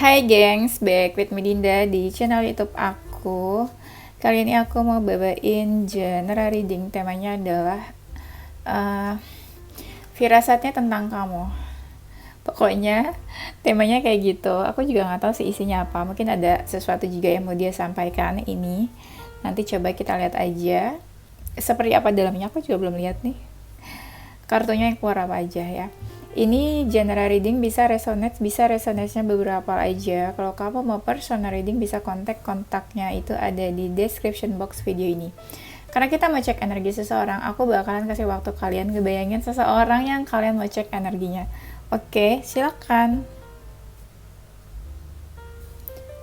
Hai gengs, back with Medinda di channel YouTube aku. Kali ini aku mau bawain general reading. Temanya adalah uh, firasatnya tentang kamu. Pokoknya temanya kayak gitu. Aku juga nggak tahu sih isinya apa. Mungkin ada sesuatu juga yang mau dia sampaikan ini. Nanti coba kita lihat aja. Seperti apa dalamnya aku juga belum lihat nih. Kartunya yang keluar apa aja ya. Ini general reading bisa resonate-nya beberapa aja. Kalau kamu mau personal reading bisa kontaknya itu ada di description box video ini. Karena kita mau cek energi seseorang, aku bakalan kasih waktu kalian ngebayangin seseorang yang kalian mau cek energinya. Oke, silakan.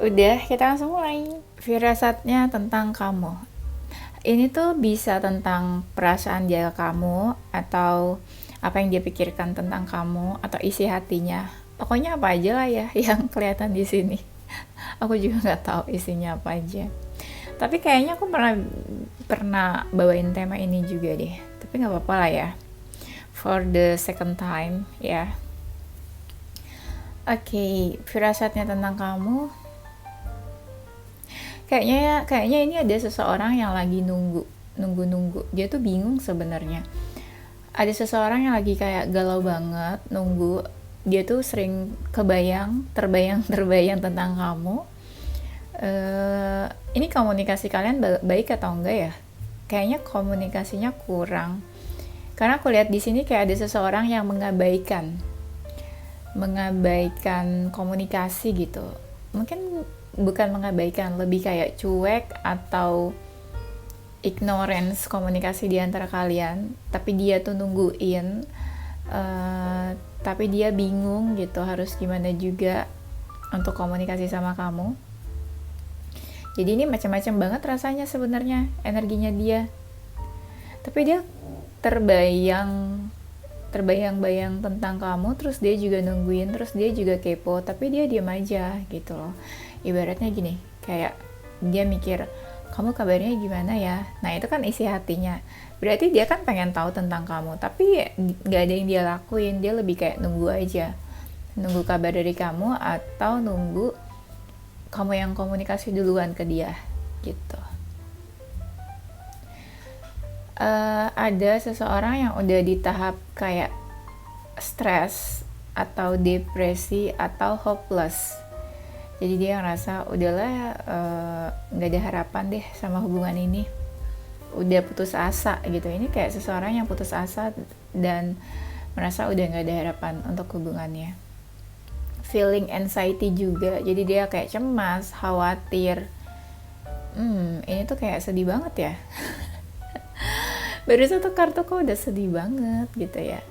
Udah, kita langsung mulai. Firasatnya tentang kamu. Ini tuh bisa tentang perasaan dia ke kamu, atau apa yang dia pikirkan tentang kamu, atau isi hatinya. Pokoknya apa aja lah ya yang kelihatan di sini. Aku juga nggak tahu isinya apa aja. Tapi kayaknya aku pernah bawain tema ini juga deh. Tapi nggak apa-apa lah ya. For the second time ya. Oke, firasatnya tentang kamu. Kayaknya ini ada seseorang yang lagi nunggu. Dia tuh bingung sebenarnya. Ada seseorang yang lagi kayak galau banget nunggu. Dia tuh sering terbayang tentang kamu. Ini komunikasi kalian baik atau enggak ya? Kayaknya komunikasinya kurang. Karena aku lihat di sini kayak ada seseorang yang mengabaikan komunikasi gitu. Mungkin bukan mengabaikan, lebih kayak cuek atau ignorance komunikasi di antara kalian, tapi dia tuh nungguin, tapi dia bingung gitu harus gimana juga untuk komunikasi sama kamu. Jadi ini macam-macam banget rasanya sebenarnya energinya dia, tapi dia terbayang tentang kamu, terus dia juga nungguin, terus dia juga kepo, tapi dia diam aja gitu loh. Ibaratnya gini, kayak dia mikir, kamu kabarnya gimana ya? Nah itu kan isi hatinya. Berarti dia kan pengen tahu tentang kamu, tapi gak ada yang dia lakuin. Dia lebih kayak nunggu aja. Nunggu kabar dari kamu, atau nunggu kamu yang komunikasi duluan ke dia gitu. Ada seseorang yang udah di tahap kayak stres, atau depresi, atau hopeless. Jadi dia ngerasa udahlah, gak ada harapan deh sama hubungan ini, udah putus asa gitu. Ini kayak seseorang yang putus asa dan merasa udah gak ada harapan untuk hubungannya. Feeling anxiety juga, jadi dia kayak cemas, khawatir. Ini tuh kayak sedih banget ya. Baru satu kartu kok udah sedih banget gitu ya.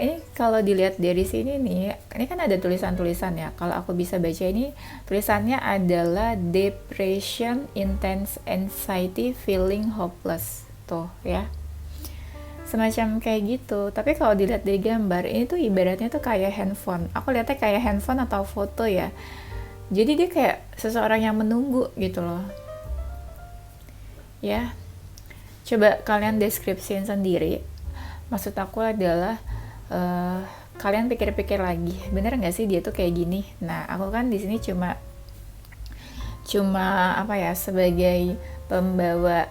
Ini kalau dilihat dari sini nih, ini kan ada tulisan-tulisan ya. Kalau aku bisa baca ini, tulisannya adalah depression, intense anxiety, feeling hopeless. Tuh ya. Semacam kayak gitu. Tapi kalau dilihat dari gambar, ini tuh ibaratnya tuh kayak handphone. Aku lihatnya kayak handphone atau foto ya. Jadi dia kayak seseorang yang menunggu gitu loh. Ya. Coba kalian deskripsiin sendiri. Maksud aku adalah kalian pikir-pikir lagi, bener nggak sih dia tuh kayak gini? Nah, aku kan di sini cuma apa ya, sebagai pembawa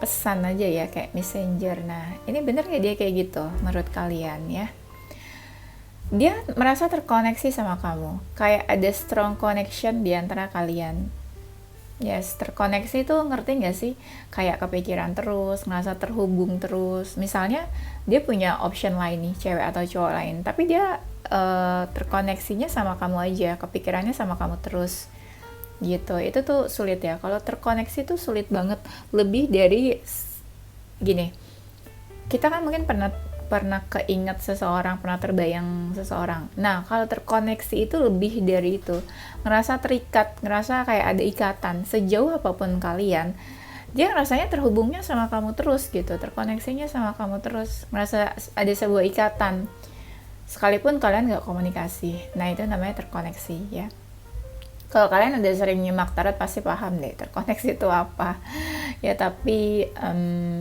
pesan aja ya, kayak messenger. Nah, ini bener nggak dia kayak gitu menurut kalian ya? Dia merasa terkoneksi sama kamu, kayak ada strong connection di antara kalian. Yes, terkoneksi tuh ngerti gak sih? Kayak kepikiran terus, ngerasa terhubung terus. Misalnya dia punya option lain nih, cewek atau cowok lain, tapi dia terkoneksinya sama kamu aja, kepikirannya sama kamu terus gitu. Itu tuh sulit ya. Kalau terkoneksi tuh sulit banget. Lebih dari gini, kita kan mungkin pernah keinget seseorang, pernah terbayang seseorang. Nah, kalau terkoneksi itu lebih dari itu. Ngerasa terikat, ngerasa kayak ada ikatan. Sejauh apapun kalian, dia rasanya terhubungnya sama kamu terus gitu. Terkoneksinya sama kamu terus. Ngerasa ada sebuah ikatan. Sekalipun kalian gak komunikasi. Nah, itu namanya terkoneksi ya. Kalau kalian udah sering nyimak tarot pasti paham deh terkoneksi itu apa ya. Tapi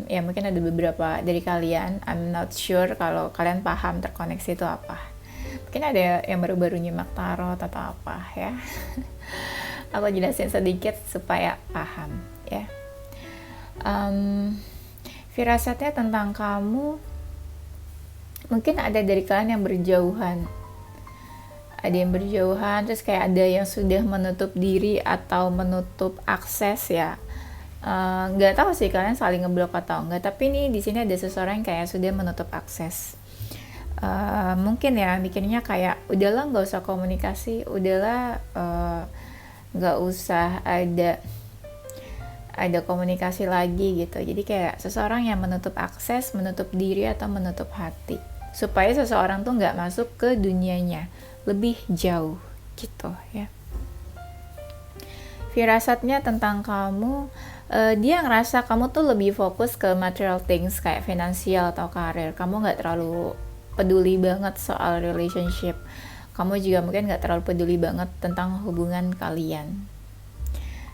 ya mungkin ada beberapa dari kalian, I'm not sure kalau kalian paham terkoneksi itu apa. Mungkin ada yang baru-baru nyimak tarot atau apa ya. Aku jelasin sedikit supaya paham ya. Firasatnya tentang kamu, mungkin ada dari kalian yang berjauhan. Ada yang berjauhan, terus kayak ada yang sudah menutup diri atau menutup akses ya. Nggak tahu sih kalian saling ngeblok atau enggak, tapi nih di sini ada seseorang yang kayak sudah menutup akses. Mungkin ya mikirnya kayak udahlah nggak usah komunikasi, udahlah nggak usah ada komunikasi lagi gitu. Jadi kayak seseorang yang menutup akses, menutup diri atau menutup hati supaya seseorang tuh nggak masuk ke dunianya lebih jauh gitu ya. Firasatnya tentang kamu, dia ngerasa kamu tuh lebih fokus ke material things kayak finansial atau karir. Kamu nggak terlalu peduli banget soal relationship. Kamu juga mungkin nggak terlalu peduli banget tentang hubungan kalian.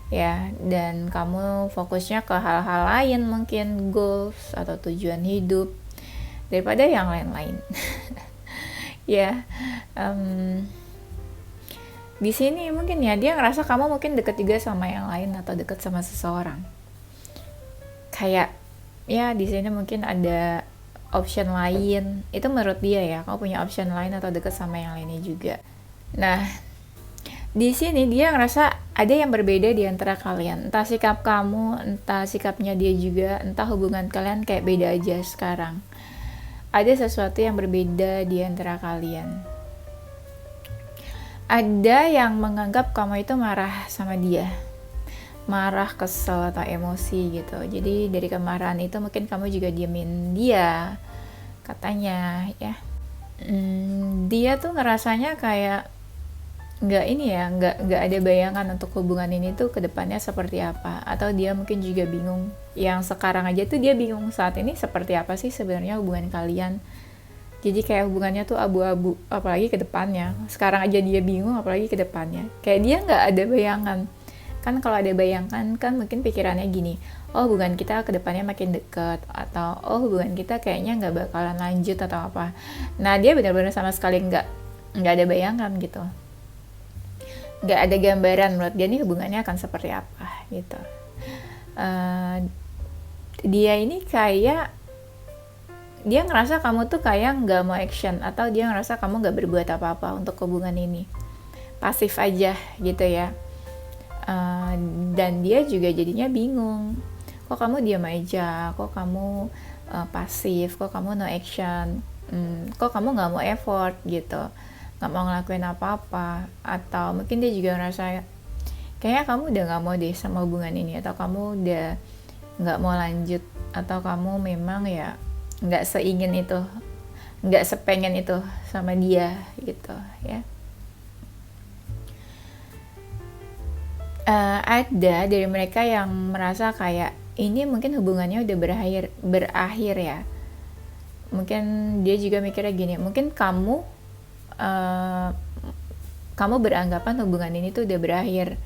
Ya, dan kamu fokusnya ke hal-hal lain, mungkin goals atau tujuan hidup daripada yang lain-lain. Ya, di sini mungkin ya dia ngerasa kamu mungkin deket juga sama yang lain atau deket sama seseorang. Kayak ya di sini mungkin ada option lain. Itu menurut dia ya, kamu punya option lain atau deket sama yang lainnya juga. Nah, di sini dia ngerasa ada yang berbeda di antara kalian. Entah sikap kamu, entah sikapnya dia juga, entah hubungan kalian kayak beda aja sekarang. Ada sesuatu yang berbeda di antara kalian. Ada yang menganggap kamu itu marah sama dia, marah, kesel atau emosi gitu. Jadi dari kemarahan itu mungkin kamu juga diemin dia, katanya ya. Dia tuh ngerasanya kayak nggak ada bayangan untuk hubungan ini tuh kedepannya seperti apa, atau dia mungkin juga bingung. Yang sekarang aja tuh dia bingung saat ini seperti apa sih sebenarnya hubungan kalian. Jadi kayak hubungannya tuh abu-abu, apalagi ke depannya. Sekarang aja dia bingung, apalagi ke depannya. Kayak dia nggak ada bayangan. Kan kalau ada bayangan, kan mungkin pikirannya gini, oh hubungan kita ke depannya makin deket, atau oh hubungan kita kayaknya nggak bakalan lanjut atau apa. Nah dia benar-benar sama sekali nggak ada bayangan gitu. Nggak ada gambaran menurut dia nih hubungannya akan seperti apa gitu. Dia ini kayak dia ngerasa kamu tuh kayak nggak mau action, atau dia ngerasa kamu nggak berbuat apa-apa untuk hubungan ini, pasif aja gitu ya. Dan dia juga jadinya bingung, kok kamu diam aja, kok kamu pasif, kok kamu no action, kok kamu nggak mau effort gitu, nggak mau ngelakuin apa-apa. Atau mungkin dia juga ngerasa kayaknya kamu udah nggak mau deh sama hubungan ini, atau kamu udah nggak mau lanjut, atau kamu memang ya nggak seingin itu, nggak sepengen itu sama dia gitu ya. Ada dari mereka yang merasa kayak ini mungkin hubungannya udah berakhir ya. Mungkin dia juga mikirnya gini, mungkin kamu beranggapan hubungan ini tuh udah berakhir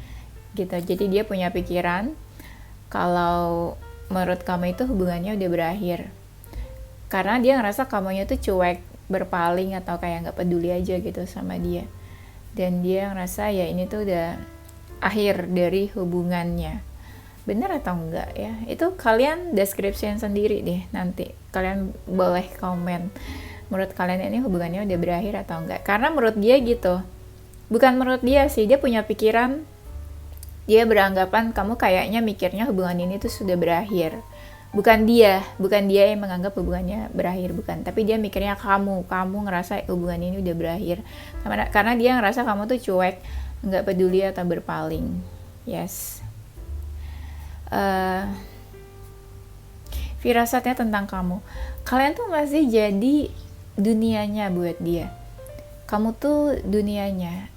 gitu. Jadi dia punya pikiran kalau menurut kamu itu hubungannya udah berakhir, karena dia ngerasa kamunya tuh cuek, berpaling, atau kayak nggak peduli aja gitu sama dia. Dan dia ngerasa ya ini tuh udah akhir dari hubungannya. Bener atau enggak ya? Itu kalian description sendiri deh nanti. Kalian boleh komen. Menurut kalian ini hubungannya udah berakhir atau enggak? Karena menurut dia gitu. Bukan menurut dia sih, dia punya pikiran. Dia beranggapan kamu kayaknya mikirnya hubungan ini tuh sudah berakhir. Bukan dia yang menganggap hubungannya berakhir, bukan, tapi dia mikirnya kamu ngerasa hubungan ini udah berakhir, karena dia ngerasa kamu tuh cuek, nggak peduli atau berpaling. Yes. Firasatnya tentang kamu, kalian tuh masih jadi dunianya buat dia. Kamu tuh dunianya,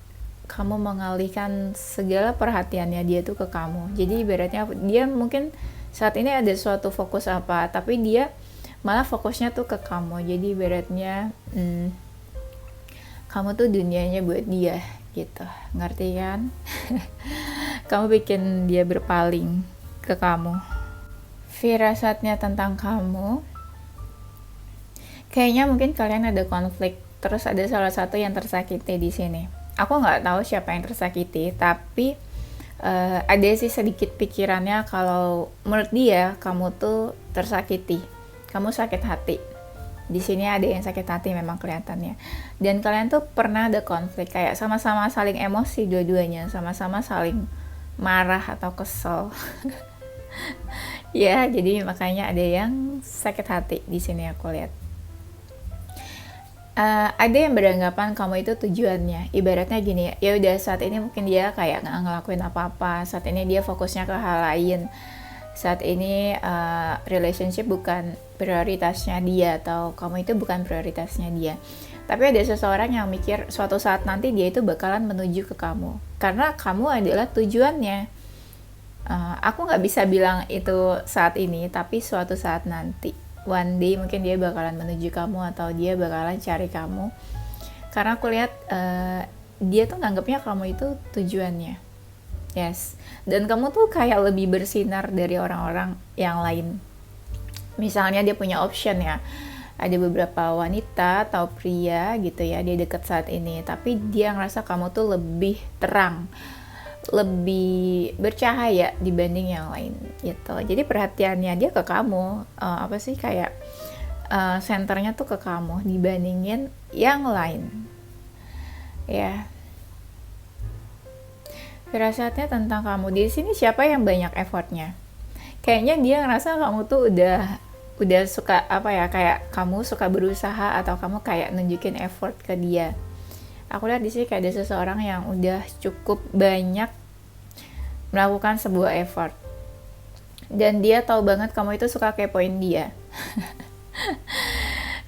kamu mengalihkan segala perhatiannya dia tuh ke kamu. Jadi ibaratnya dia mungkin saat ini ada suatu fokus apa, tapi dia malah fokusnya tuh ke kamu. Jadi ibaratnya kamu tuh dunianya buat dia gitu, ngerti kan? Kamu bikin dia berpaling ke kamu. Firasatnya tentang kamu, kayaknya mungkin kalian ada konflik terus ada salah satu yang tersakiti di sini. Aku nggak tahu siapa yang tersakiti, tapi ada sih sedikit pikirannya kalau menurut dia kamu tuh tersakiti, kamu sakit hati. Di sini ada yang sakit hati memang kelihatannya. Dan kalian tuh pernah ada konflik, kayak sama-sama saling emosi dua-duanya, sama-sama saling marah atau kesel. Ya, jadi makanya ada yang sakit hati di sini aku lihat. Ada yang beranggapan kamu itu tujuannya, ibaratnya gini ya udah saat ini mungkin dia kayak nggak ngelakuin apa-apa, saat ini dia fokusnya ke hal lain, saat ini relationship bukan prioritasnya dia, atau kamu itu bukan prioritasnya dia. Tapi ada seseorang yang mikir suatu saat nanti dia itu bakalan menuju ke kamu, karena kamu adalah tujuannya. Aku nggak bisa bilang itu saat ini, tapi suatu saat nanti, one day mungkin dia bakalan menuju kamu atau dia bakalan cari kamu, karena aku lihat dia tuh nganggapnya kamu itu tujuannya. Yes, dan kamu tuh kayak lebih bersinar dari orang-orang yang lain. Misalnya dia punya option ya, ada beberapa wanita atau pria gitu ya, dia deket saat ini, tapi dia ngerasa kamu tuh lebih terang, lebih bercahaya dibanding yang lain gitu. Jadi perhatiannya dia ke kamu, apa sih kayak senternya tuh ke kamu dibandingin yang lain. Ya. Firasatnya tentang kamu di sini, siapa yang banyak effortnya? Kayaknya dia ngerasa kamu tuh udah suka apa ya, kayak kamu suka berusaha atau kamu kayak nunjukin effort ke dia. Aku lihat di sini kayak ada seseorang yang udah cukup banyak melakukan sebuah effort, dan dia tahu banget kamu itu suka kepoin dia.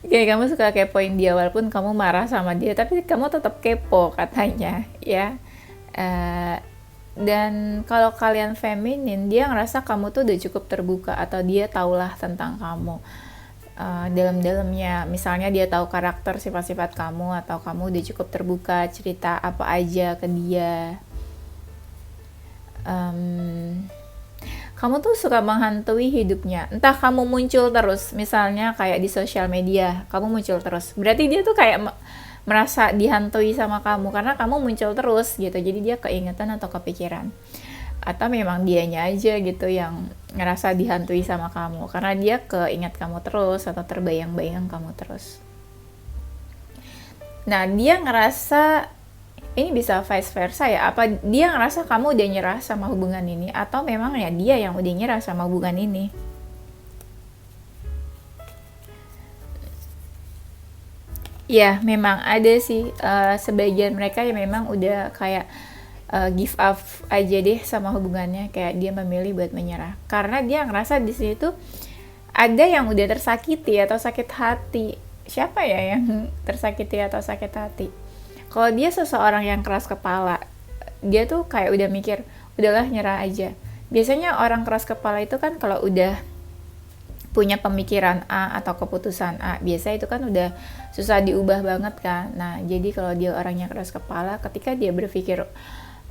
Kayak kamu suka kepoin dia walaupun kamu marah sama dia, tapi kamu tetap kepo katanya ya. Dan kalau kalian feminin, dia ngerasa kamu tuh udah cukup terbuka, atau dia tahulah tentang kamu dalam-dalamnya. Misalnya dia tahu karakter, sifat-sifat kamu, atau kamu udah cukup terbuka cerita apa aja ke dia. Kamu tuh suka menghantui hidupnya, entah kamu muncul terus, misalnya kayak di sosial media kamu muncul terus, berarti dia tuh kayak merasa dihantui sama kamu karena kamu muncul terus gitu. Jadi dia keingetan atau kepikiran, atau memang dianya aja gitu yang ngerasa dihantui sama kamu karena dia keinget kamu terus atau terbayang-bayang kamu terus. Nah, dia ngerasa ini bisa vice versa ya, apa dia ngerasa kamu udah nyerah sama hubungan ini, atau memang ya dia yang udah nyerah sama hubungan ini. Ya, memang ada sih sebagian mereka yang memang udah kayak give up aja deh sama hubungannya, kayak dia memilih buat menyerah karena dia ngerasa di sini tuh ada yang udah tersakiti atau sakit hati. Siapa ya yang tersakiti atau sakit hati? Kalau dia seseorang yang keras kepala, dia tuh kayak udah mikir, udahlah nyerah aja. Biasanya orang keras kepala itu kan kalau udah punya pemikiran A atau keputusan A, biasa itu kan udah susah diubah banget kan. Nah, jadi kalau dia orangnya keras kepala, ketika dia berpikir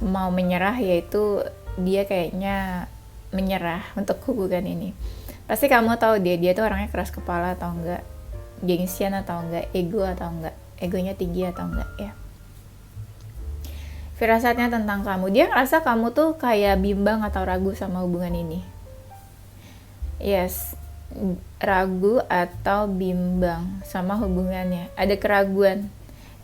mau menyerah, yaitu dia kayaknya menyerah untuk hubungan ini. Pasti kamu tahu dia tuh orangnya keras kepala atau enggak, gengsian atau enggak, ego atau enggak, egonya tinggi atau enggak ya. Firasatnya tentang kamu, dia ngerasa kamu tuh kayak bimbang atau ragu sama hubungan ini. Yes, ragu atau bimbang sama hubungannya, ada keraguan.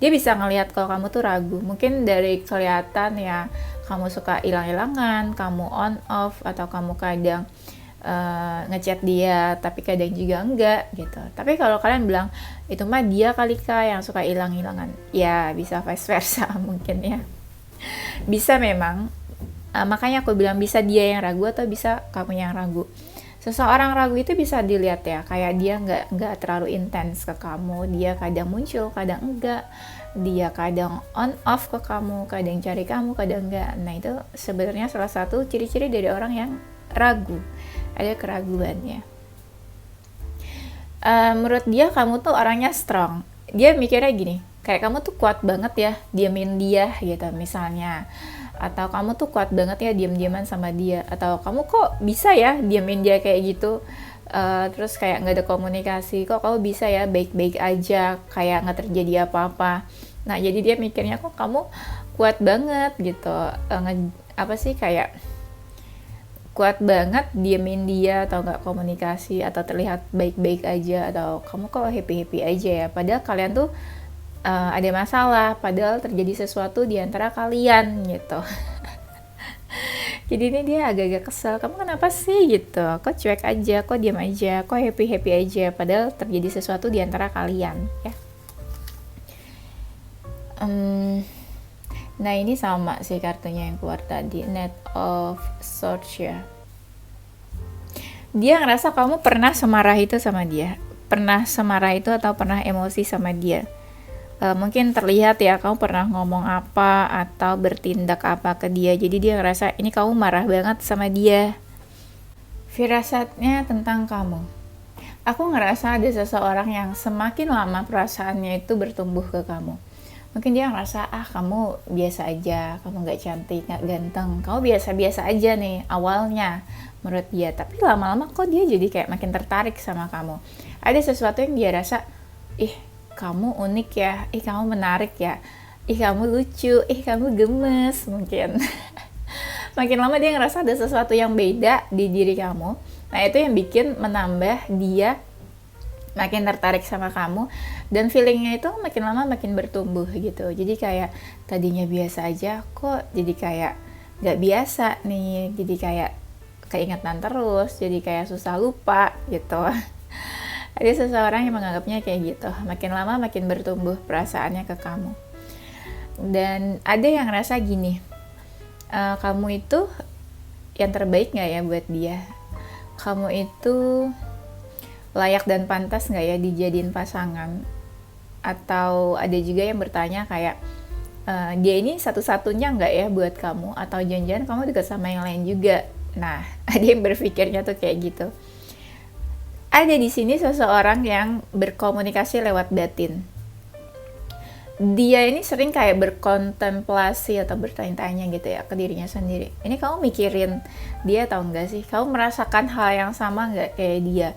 Dia bisa ngelihat kalau kamu tuh ragu, mungkin dari kelihatan ya, kamu suka hilang-hilangan, kamu on off, atau kamu kadang ngechat dia tapi kadang juga enggak gitu. Tapi kalau kalian bilang itu mah dia kali Kak yang suka hilang-hilangan, ya bisa vice versa mungkin ya, bisa memang. Makanya aku bilang bisa dia yang ragu atau bisa kamu yang ragu. Seseorang ragu itu bisa dilihat ya, kayak dia nggak terlalu intens ke kamu, dia kadang muncul, kadang enggak, dia kadang on off ke kamu, kadang cari kamu, kadang enggak. Nah, itu sebenarnya salah satu ciri-ciri dari orang yang ragu, ada keraguannya. Menurut dia kamu tuh orangnya strong, dia mikirnya gini, kayak kamu tuh kuat banget ya diamin dia gitu misalnya, atau kamu tuh kuat banget ya diam-diaman sama dia, atau kamu kok bisa ya diamin dia kayak gitu, terus kayak nggak ada komunikasi, kok kamu bisa ya baik-baik aja kayak nggak terjadi apa-apa. Nah jadi dia mikirnya kok kamu kuat banget gitu, apa sih kayak kuat banget diemin dia atau nggak komunikasi atau terlihat baik-baik aja atau kamu kok happy-happy aja ya, padahal kalian tuh ada masalah, padahal terjadi sesuatu di antara kalian gitu. Jadi ini dia agak-agak kesel, kamu kenapa sih gitu, kok cuek aja, kok diam aja, kok happy-happy aja, padahal terjadi sesuatu di antara kalian ya. Nah ini sama sih kartunya yang keluar tadi, Knight of Swords ya. Dia ngerasa kamu pernah semarah itu sama dia, pernah semarah itu atau pernah emosi sama dia. Mungkin terlihat ya kamu pernah ngomong apa atau bertindak apa ke dia, jadi dia ngerasa ini kamu marah banget sama dia. Firasatnya tentang kamu, aku ngerasa ada seseorang yang semakin lama perasaannya itu bertumbuh ke kamu. Mungkin dia ngerasa kamu biasa aja, kamu gak cantik, gak ganteng, kamu biasa-biasa aja nih awalnya menurut dia, tapi lama-lama kok dia jadi kayak makin tertarik sama kamu. Ada sesuatu yang dia rasa, kamu unik ya, kamu menarik ya, kamu lucu, kamu gemes mungkin. Makin lama dia ngerasa ada sesuatu yang beda di diri kamu. Nah itu yang bikin menambah dia makin tertarik sama kamu, dan feelingnya itu makin lama makin bertumbuh gitu. Jadi kayak tadinya biasa aja kok jadi kayak gak biasa nih, jadi kayak keingetan terus, jadi kayak susah lupa gitu. Ada seseorang yang menganggapnya kayak gitu, makin lama makin bertumbuh perasaannya ke kamu. Dan ada yang ngerasa gini, kamu itu yang terbaik gak ya buat dia, kamu itu layak dan pantas nggak ya dijadiin pasangan. Atau ada juga yang bertanya kayak dia ini satu-satunya nggak ya buat kamu, atau jangan-jangan kamu dekat sama yang lain juga. Nah ada yang berpikirnya tuh kayak gitu. Ada di sini seseorang yang berkomunikasi lewat batin. Dia ini sering kayak berkontemplasi atau bertanya-tanya gitu ya ke dirinya sendiri, ini kamu mikirin dia atau enggak sih, kamu merasakan hal yang sama nggak kayak dia.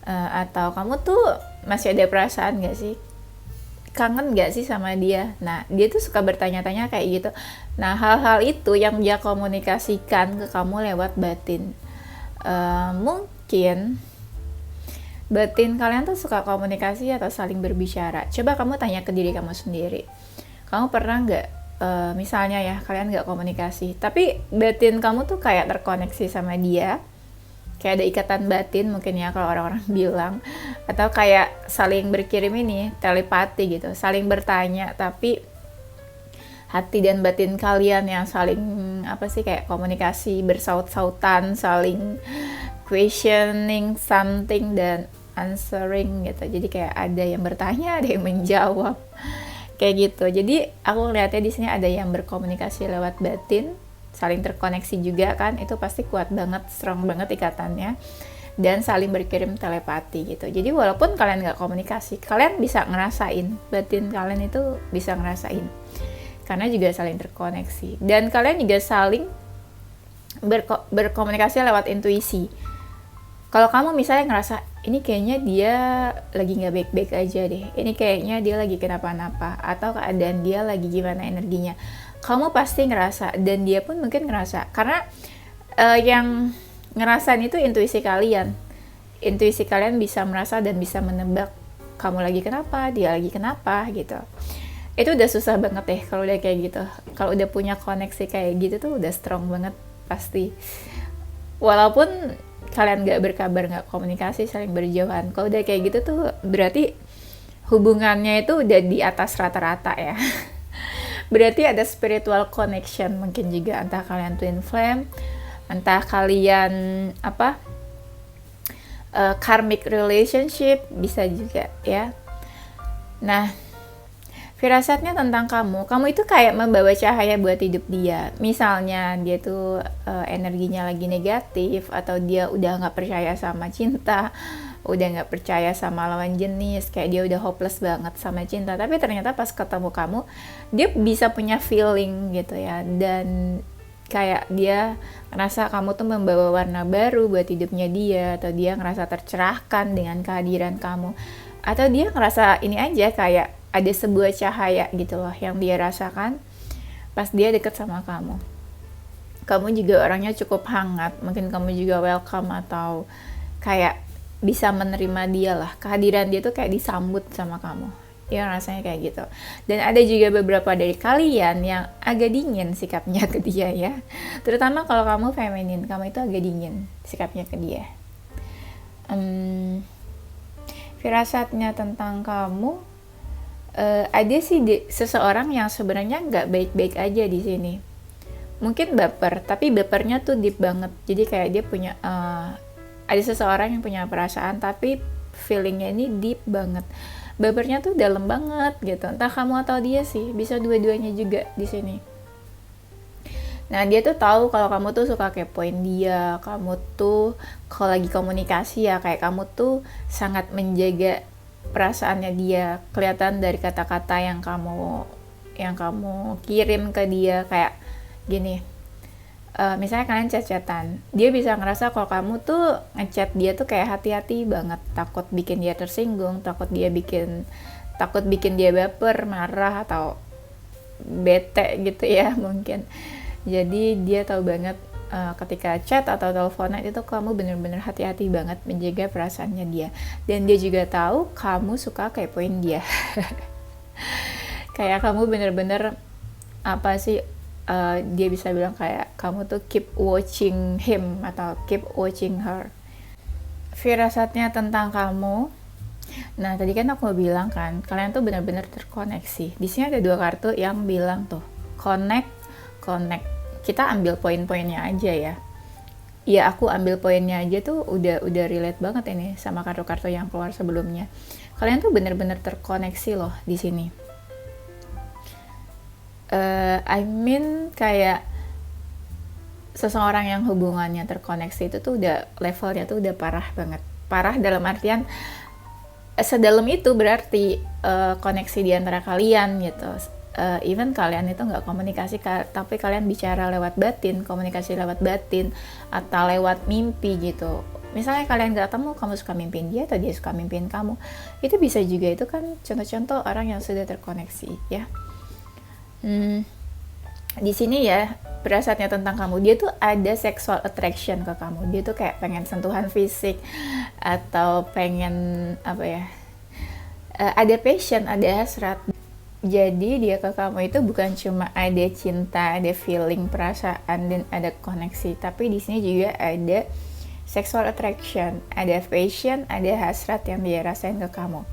Atau kamu tuh masih ada perasaan gak sih, kangen gak sih sama dia. Nah dia tuh suka bertanya-tanya kayak gitu. Nah hal-hal itu yang dia komunikasikan ke kamu lewat batin. Mungkin batin kalian tuh suka komunikasi atau saling berbicara. Coba kamu tanya ke diri kamu sendiri, kamu pernah gak misalnya ya kalian gak komunikasi, tapi batin kamu tuh kayak terkoneksi sama dia, kayak ada ikatan batin mungkin ya kalau orang-orang bilang, atau kayak saling berkirim ini telepati gitu, saling bertanya tapi hati dan batin kalian yang saling apa sih kayak komunikasi bersaut-sautan, saling questioning something dan answering gitu. Jadi kayak ada yang bertanya, ada yang menjawab kayak gitu. Jadi aku lihatnya di sini ada yang berkomunikasi lewat batin, saling terkoneksi juga kan, itu pasti kuat banget, strong banget ikatannya, dan saling berkirim telepati gitu. Jadi walaupun kalian nggak komunikasi, kalian bisa ngerasain, batin kalian itu bisa ngerasain, karena juga saling terkoneksi, dan kalian juga saling berkomunikasi lewat intuisi. Kalau kamu misalnya ngerasa, ini kayaknya dia lagi nggak baik-baik aja deh, ini kayaknya dia lagi kenapa-napa, atau keadaan dia lagi gimana energinya, kamu pasti ngerasa, dan dia pun mungkin ngerasa, karena yang ngerasain itu intuisi kalian. Intuisi kalian bisa merasa dan bisa menebak kamu lagi kenapa, dia lagi kenapa gitu. Itu udah susah banget deh kalau udah kayak gitu. Kalau udah punya koneksi kayak gitu tuh udah strong banget pasti. Walaupun kalian gak berkabar, gak komunikasi, saling berjauhan, kalau udah kayak gitu tuh berarti hubungannya itu udah di atas rata-rata ya. Berarti ada spiritual connection mungkin juga, entah kalian twin flame, entah kalian karmic relationship, bisa juga ya. Nah firasatnya tentang kamu itu kayak membawa cahaya buat hidup dia. Misalnya dia tuh energinya lagi negatif, atau dia udah gak percaya sama cinta, udah gak percaya sama lawan jenis, kayak dia udah hopeless banget sama cinta, tapi ternyata pas ketemu kamu dia bisa punya feeling gitu ya, dan kayak dia ngerasa kamu tuh membawa warna baru buat hidupnya dia, atau dia ngerasa tercerahkan dengan kehadiran kamu, atau dia ngerasa ini aja kayak ada sebuah cahaya gitu loh yang dia rasakan pas dia deket sama kamu. Kamu juga orangnya cukup hangat, mungkin kamu juga welcome atau kayak bisa menerima dia lah, kehadiran dia tuh kayak disambut sama kamu ya, rasanya kayak gitu. Dan ada juga beberapa dari kalian yang agak dingin sikapnya ke dia ya, terutama kalau kamu feminin, kamu itu agak dingin sikapnya ke dia. Firasatnya tentang kamu, ada sih seseorang yang sebenarnya nggak baik-baik aja di sini. Mungkin baper, tapi bapernya tuh deep banget. Jadi kayak dia punya ada seseorang yang punya perasaan, tapi feelingnya ini deep banget. Bapernya tuh dalam banget gitu. Entah kamu atau dia sih, bisa dua-duanya juga di sini. Nah, dia tuh tahu kalau kamu tuh suka kepoin dia, kamu tuh kalau lagi komunikasi ya kayak kamu tuh sangat menjaga perasaannya dia. Kelihatan dari kata-kata yang kamu kirim ke dia, kayak gini. Misalnya kalian chat-chatan, dia bisa ngerasa kalau kamu tuh ngechat dia tuh kayak hati-hati banget, takut bikin dia tersinggung, takut bikin dia baper, marah atau bete gitu ya mungkin. Jadi dia tahu banget ketika chat atau teleponan itu kamu bener-bener hati-hati banget menjaga perasaannya dia. Dan dia juga tahu kamu suka kepoin dia. Kayak kamu bener-bener apa sih, dia bisa bilang kayak kamu tuh keep watching him atau keep watching her. Firasatnya tentang kamu. Nah, tadi kan aku bilang kan, kalian tuh benar-benar terkoneksi. Di sini ada 2 kartu yang bilang tuh, connect. Kita ambil poin-poinnya aja ya. Ya, aku ambil poinnya aja tuh udah relate banget ini sama kartu-kartu yang keluar sebelumnya. Kalian tuh benar-benar terkoneksi loh di sini. Kayak seseorang yang hubungannya terkoneksi itu tuh udah levelnya tuh udah parah banget. Parah dalam artian sedalam itu berarti koneksi di antara kalian gitu. Even kalian itu nggak komunikasi, tapi kalian bicara lewat batin, komunikasi lewat batin atau lewat mimpi gitu. Misalnya kalian nggak ketemu, kamu suka mimpin dia atau dia suka mimpin kamu, itu bisa juga. Itu kan contoh-contoh orang yang sudah terkoneksi ya. Di sini ya firasatnya tentang kamu, dia tuh ada sexual attraction ke kamu, dia tuh kayak pengen sentuhan fisik atau pengen apa ya, ada passion, ada hasrat. Jadi dia ke kamu itu bukan cuma ada cinta, ada feeling, perasaan, dan ada koneksi, tapi di sini juga ada sexual attraction, ada passion, ada hasrat yang dia rasain ke kamu.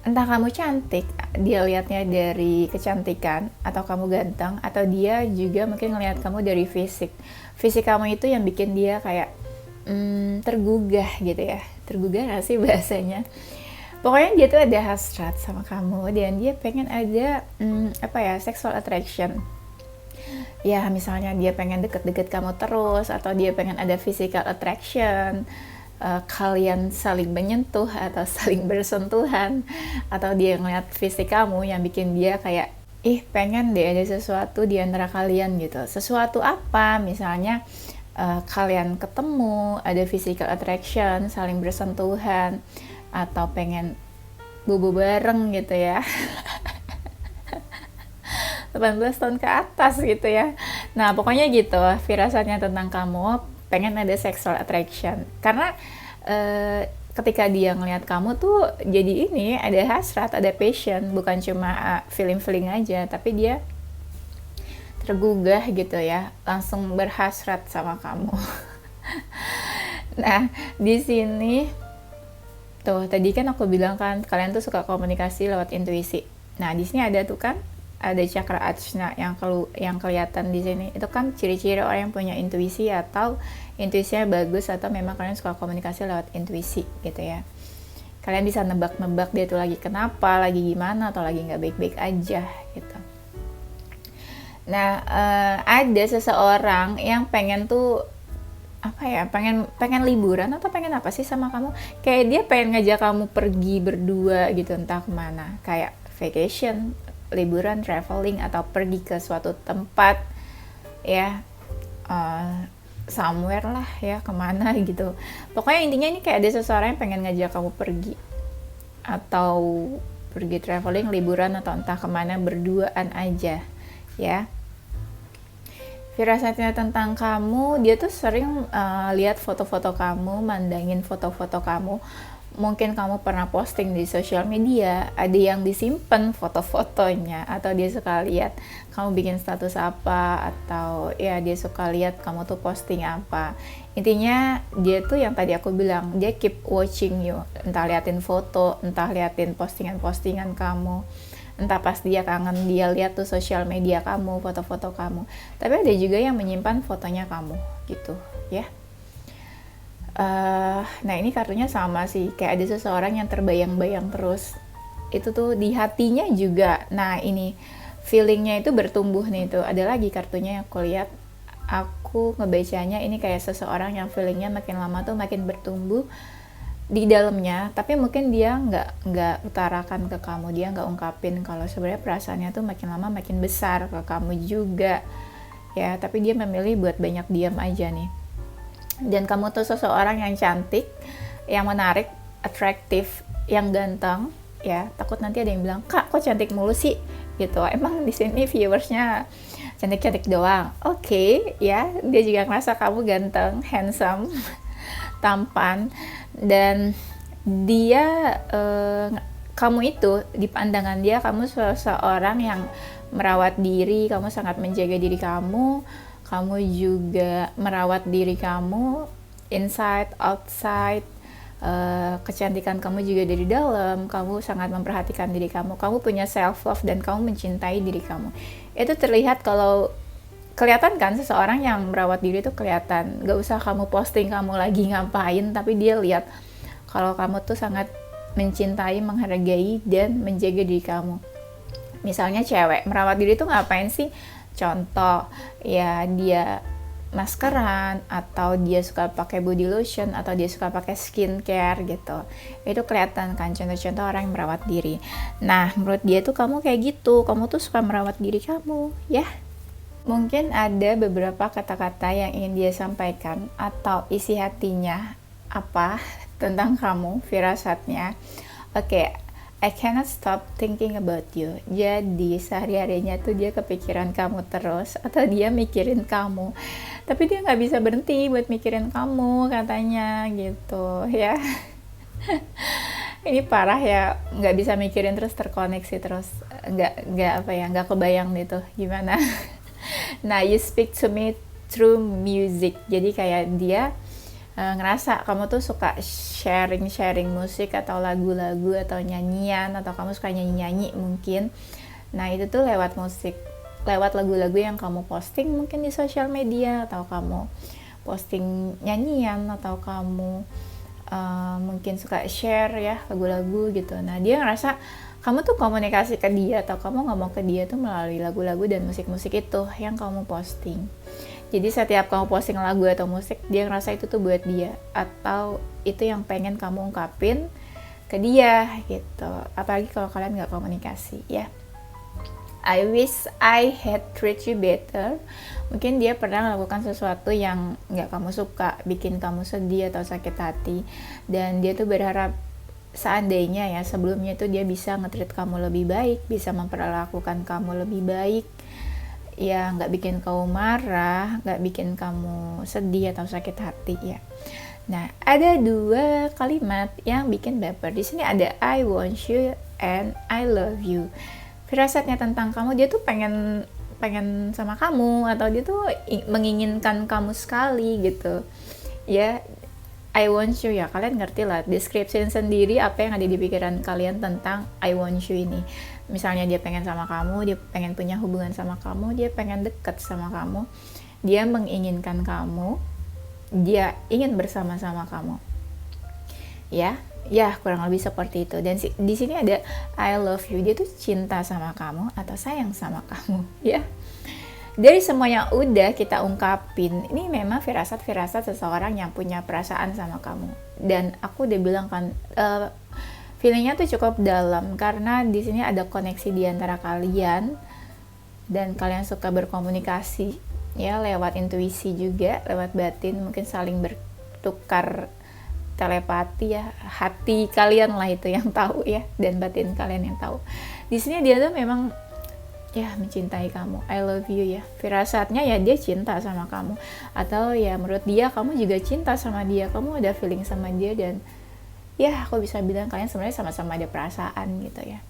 Entah kamu cantik, dia lihatnya dari kecantikan, atau kamu ganteng, atau dia juga mungkin ngelihat kamu dari fisik. Fisik kamu itu yang bikin dia kayak tergugah gitu ya. Tergugah gak sih bahasanya? Pokoknya dia tuh ada hasrat sama kamu, dan dia pengen ada sexual attraction. Ya misalnya dia pengen deket-deket kamu terus, atau dia pengen ada physical attraction, kalian saling menyentuh atau saling bersentuhan, atau dia ngeliat fisik kamu yang bikin dia kayak pengen deh ada sesuatu di antara kalian gitu. Sesuatu apa? Misalnya kalian ketemu, ada physical attraction, saling bersentuhan, atau pengen bobo bareng gitu ya. 18 tahun ke atas gitu ya. Nah pokoknya gitu firasatnya tentang kamu, pengen ada sexual attraction. Karena ketika dia ngelihat kamu tuh jadi ini ada hasrat, ada passion, bukan cuma feeling aja, tapi dia tergugah gitu ya, langsung berhasrat sama kamu. Nah di sini tuh tadi kan aku bilang kan kalian tuh suka komunikasi lewat intuisi. Nah di sini ada tuh kan ada cakra ajna yang kelihatan di sini. Itu kan ciri-ciri orang yang punya intuisi atau intuisinya bagus, atau memang kalian suka komunikasi lewat intuisi gitu ya. Kalian bisa nebak-nebak dia tuh lagi kenapa, lagi gimana, atau lagi nggak baik-baik aja gitu. Nah ada seseorang yang pengen tuh pengen liburan atau pengen apa sih sama kamu, kayak dia pengen ngajak kamu pergi berdua gitu, entah kemana, kayak vacation, liburan, traveling, atau pergi ke suatu tempat ya. uh, somewhere lah ya, kemana gitu. Pokoknya intinya ini kayak ada seseorang yang pengen ngajak kamu pergi, atau pergi traveling, liburan, atau entah kemana berduaan aja ya. Firasatnya tentang kamu, dia tuh sering lihat foto-foto kamu, mandangin foto-foto kamu. Mungkin kamu pernah posting di sosial media, ada yang disimpan foto-fotonya, atau dia suka lihat kamu bikin status apa, atau ya dia suka lihat kamu tuh posting apa. Intinya dia tuh yang tadi aku bilang, dia keep watching you, entah liatin foto, entah liatin postingan-postingan kamu, entah pas dia kangen dia lihat tuh sosial media kamu, foto-foto kamu. Tapi ada juga yang menyimpan fotonya kamu gitu ya. Nah ini kartunya sama sih, kayak ada seseorang yang terbayang-bayang terus, itu tuh di hatinya juga. Nah ini feelingnya itu bertumbuh nih, tuh ada lagi kartunya yang aku lihat, aku ngebacanya ini kayak seseorang yang feelingnya makin lama tuh makin bertumbuh di dalamnya, tapi mungkin dia nggak utarakan ke kamu, dia nggak ungkapin kalau sebenarnya perasaannya tuh makin lama makin besar ke kamu juga ya, tapi dia memilih buat banyak diam aja nih. Dan kamu tuh seseorang yang cantik, yang menarik, atraktif, yang ganteng ya. Takut nanti ada yang bilang, "Kak, kok cantik mulu sih?" gitu. Emang di sini viewersnya cantik-cantik doang? Oke, ya, dia juga ngerasa kamu ganteng, handsome, tampan, dan dia kamu itu di pandangan dia, kamu seseorang yang merawat diri, kamu sangat menjaga diri kamu juga merawat diri kamu inside, outside. Kecantikan kamu juga dari dalam, kamu sangat memperhatikan diri kamu punya self love dan kamu mencintai diri kamu. Itu terlihat kalau kelihatan kan, seseorang yang merawat diri itu kelihatan, gak usah kamu posting kamu lagi ngapain, tapi dia lihat kalau kamu tuh sangat mencintai, menghargai, dan menjaga diri kamu. Misalnya cewek merawat diri tuh ngapain sih? Contoh ya, dia maskeran, atau dia suka pakai body lotion, atau dia suka pakai skincare gitu. Itu kelihatan kan contoh-contoh orang yang merawat diri. Nah menurut dia tuh kamu kayak gitu, kamu tuh suka merawat diri kamu ya. Mungkin ada beberapa kata-kata yang ingin dia sampaikan, atau isi hatinya apa tentang kamu, firasatnya. Oke, I cannot stop thinking about you. Jadi sehari-harinya tuh dia kepikiran kamu terus, atau dia mikirin kamu, tapi dia nggak bisa berhenti buat mikirin kamu katanya gitu ya. Ini parah ya, nggak bisa mikirin terus, terkoneksi terus, nggak kebayang gitu gimana. Nah, you speak to me through music. Jadi kayak dia ngerasa kamu tuh suka sharing musik atau lagu-lagu atau nyanyian, atau kamu suka nyanyi mungkin. Nah itu tuh lewat musik, lewat lagu-lagu yang kamu posting mungkin di sosial media, atau kamu posting nyanyian, atau kamu mungkin suka share ya lagu-lagu gitu. Nah dia ngerasa kamu tuh komunikasi ke dia, atau kamu ngomong ke dia tuh melalui lagu-lagu dan musik-musik itu yang kamu posting. Jadi setiap kamu posting lagu atau musik, dia ngerasa itu tuh buat dia, atau itu yang pengen kamu ungkapin ke dia gitu. Apalagi kalau kalian nggak komunikasi ya. I wish I had treat you better. Mungkin dia pernah melakukan sesuatu yang nggak kamu suka, bikin kamu sedih atau sakit hati, dan dia tuh berharap seandainya ya sebelumnya itu dia bisa nge-treat kamu lebih baik, bisa memperlakukan kamu lebih baik ya, nggak bikin kamu marah, nggak bikin kamu sedih atau sakit hati ya. Nah ada dua kalimat yang bikin baper. Di sini ada I want you and I love you. Firasatnya tentang kamu, dia tuh pengen sama kamu, atau dia tuh menginginkan kamu sekali gitu ya. I want you ya, kalian ngerti lah, description sendiri apa yang ada di pikiran kalian tentang I want you ini. Misalnya dia pengen sama kamu, dia pengen punya hubungan sama kamu, dia pengen deket sama kamu, dia menginginkan kamu, dia ingin bersama-sama kamu ya kurang lebih seperti itu. Dan di sini ada I love you, dia tuh cinta sama kamu atau sayang sama kamu ya. Dari semua yang udah kita ungkapin, ini memang firasat seseorang yang punya perasaan sama kamu. Dan aku udah bilang kan, feelingnya tuh cukup dalam, karena di sini ada koneksi di antara kalian, dan kalian suka berkomunikasi ya, lewat intuisi juga, lewat batin, mungkin saling bertukar telepati ya, hati kalian lah itu yang tahu ya, dan batin kalian yang tahu. Di sini dia tuh memang ya mencintai kamu, I love you ya, firasatnya ya dia cinta sama kamu, atau ya menurut dia kamu juga cinta sama dia, kamu ada feeling sama dia, dan ya aku bisa bilang kalian sebenarnya sama-sama ada perasaan gitu ya.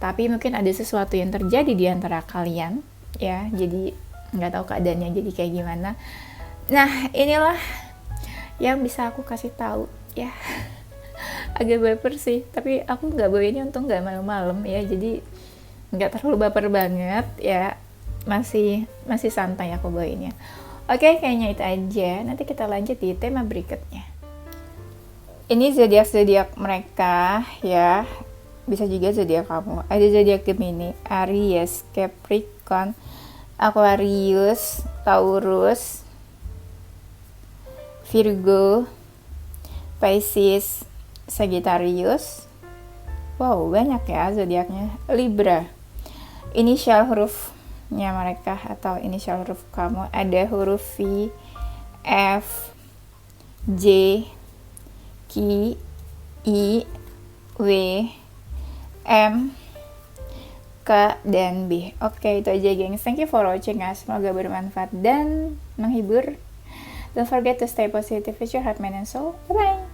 Tapi mungkin ada sesuatu yang terjadi di antara kalian ya, jadi nggak tahu keadaannya jadi kayak gimana. Nah inilah yang bisa aku kasih tahu ya. Agak baper sih, tapi aku nggak bawa ini untung nggak malam-malam ya, jadi nggak terlalu baper banget ya, masih santai aku bawainnya. Oke, kayaknya itu aja. Nanti kita lanjut di tema berikutnya. Ini zodiak mereka ya, bisa juga zodiak kamu. Ada zodiak Gemini, Aries, Capricorn, Aquarius, Taurus, Virgo, Pisces, Sagittarius. Wow, banyak ya zodiaknya. Libra. Inisial hurufnya mereka atau inisial huruf kamu ada huruf V, F, J, Q, I, W, M, K, dan B. Oke, itu aja gengs. Thank you for watching ya. Semoga bermanfaat dan menghibur. Don't forget to stay positive with your heart, mind, and soul. Bye-bye.